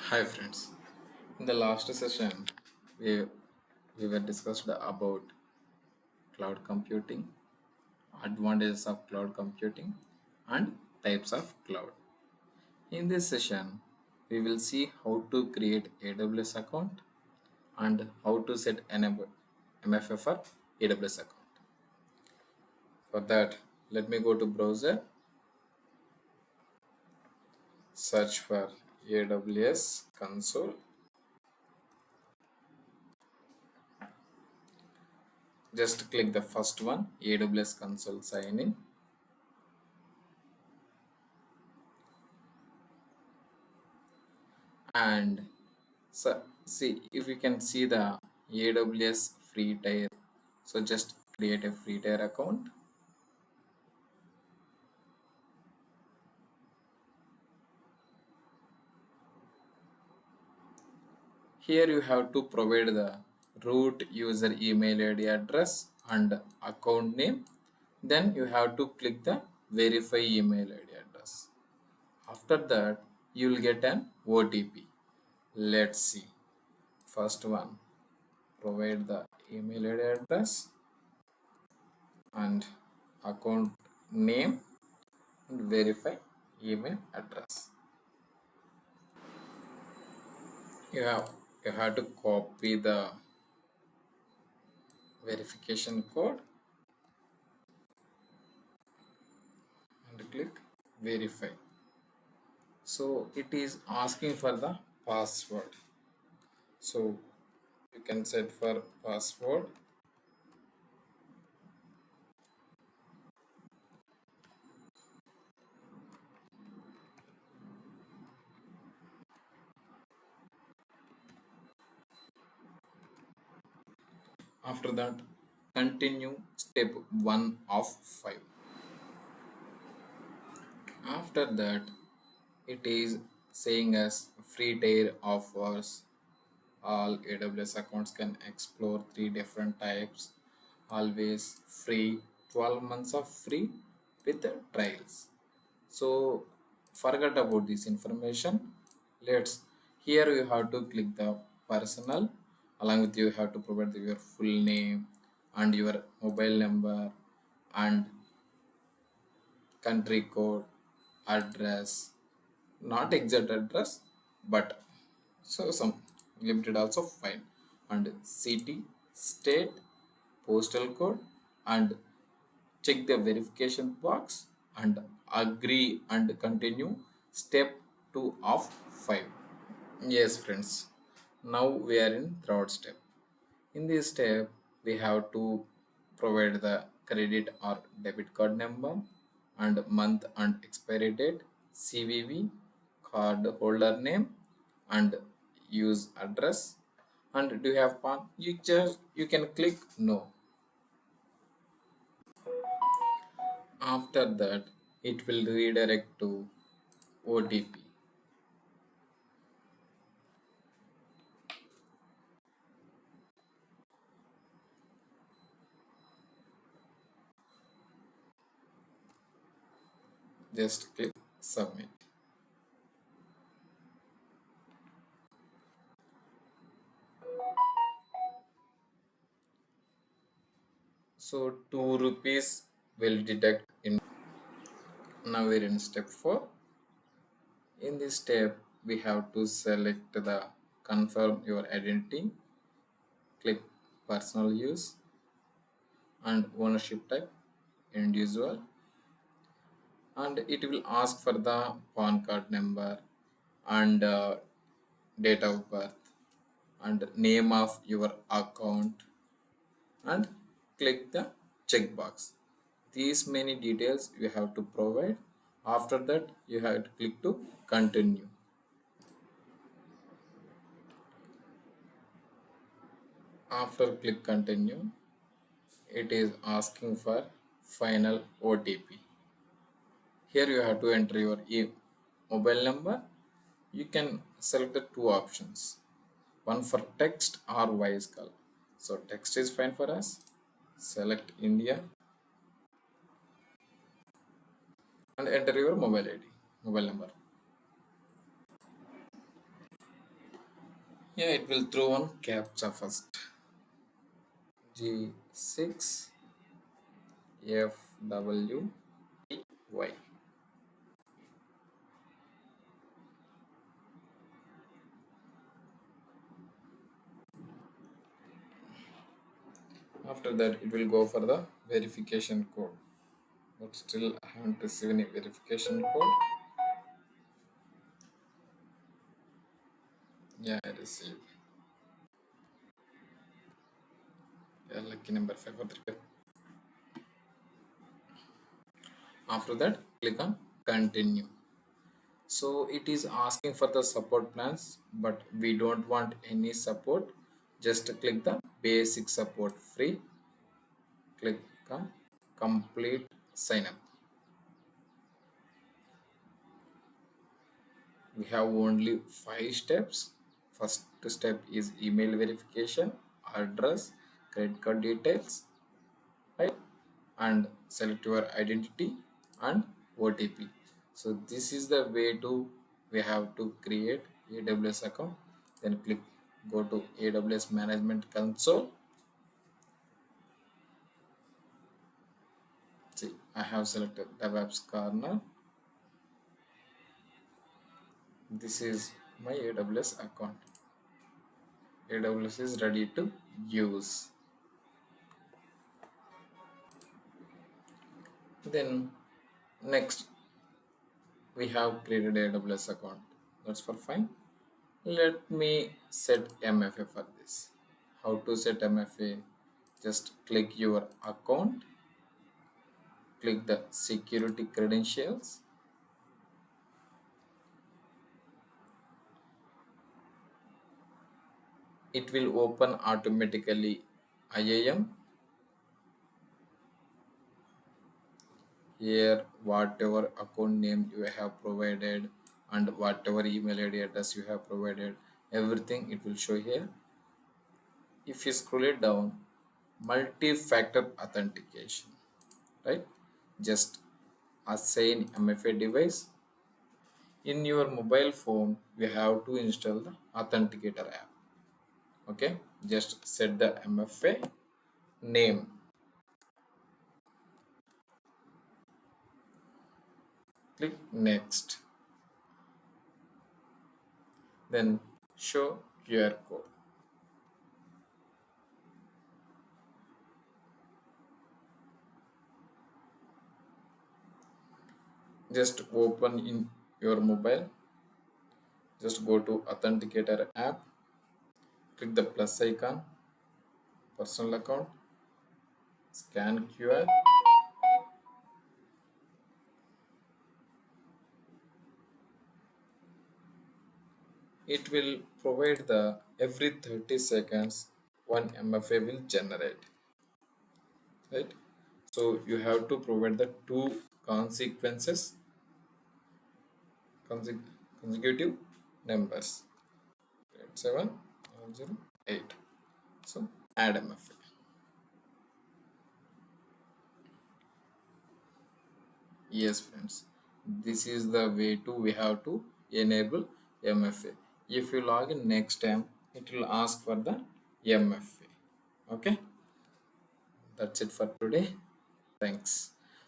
Hi friends. In the last session, we, we were discussed about cloud computing, advantages of cloud computing, and types of cloud. In this session, we will see how to create AWS account and how to set an MFA for AWS account. For that, let me go to browser, search for AWS console. Just click the first one, AWS console sign in. And so see if you can see the AWS free tier. So just create a free tier account. Here you have to provide the root user email ID address and account name. Then you have to click the verify email ID address. After that you will get an OTP. Let's see. First one, provide the email ID address and account name and verify email address. You have to copy the verification code and click verify. So it is asking for the password. So you can set for password. After that, continue step 1 of 5. After that, it is saying as free tier offers. All AWS accounts can explore 3 different types. Always free, 12 months of free with the trials. So forget about this information. Let's Here you have to click the personal. Along with you have to provide your full name and your mobile number and country code, address, not exact address, but so some limited also fine, and city, state, postal code, and check the verification box and agree and continue step 2 of 5. Yes friends, now we are in third step. In this step we have to provide the credit or debit card number and month and expiry date, CVV, card holder name, and use address. And do you have PAN? You can click no. After that it will redirect to OTP. Just click submit. So 2 rupees will deduct in. Now we're in step 4. In this step we have to select the confirm your identity, click personal use and ownership type individual, and it will ask for the PAN card number and date of birth and name of your account, and click the checkbox. These many details you have to provide. After that you have to click to continue. After click continue, it is asking for final OTP. Here you have to enter your mobile number. You can select the two options, one for text or voice call. So text is fine for us. Select India and enter your mobile ID, mobile number. Yeah, it will throw one captcha first. G6 FW Y. After that, it will go for the verification code. But still, I haven't received any verification code. Yeah, I received. Yeah, lucky number 543. After that, click on continue. So it is asking for the support plans, but we don't want any support. Just click the basic support free. Click on complete sign up. We have only 5 steps. First step is email verification, address, credit card details, right? And select your identity and OTP. So this is the way to we have to create AWS account. Then click go to AWS management console. See, I have selected DevOps corner. This is my AWS account. AWS is ready to use. Then next we have created AWS account. That's for fine. Let me set MFA for this. How to set MFA? Just click your account, click the security credentials. It will open automatically IAM. Here, whatever account name you have provided and whatever email ID address you have provided, everything it will show here. If you scroll it down, multi-factor authentication, right? Just assign MFA device. In your mobile phone, you have to install the authenticator app. Okay, just set the MFA name. Click next. Then show QR code. Just open in your mobile. Just go to authenticator app. Click the plus icon, personal account, scan QR. It will provide the every 30 seconds one MFA will generate, right? So you have to provide the two consequences, consecutive numbers, 708. So add MFA. Yes, friends, this is the way to we have to enable MFA. If you log in next time, it will ask for the MFA. Okay, that's it for today. Thanks.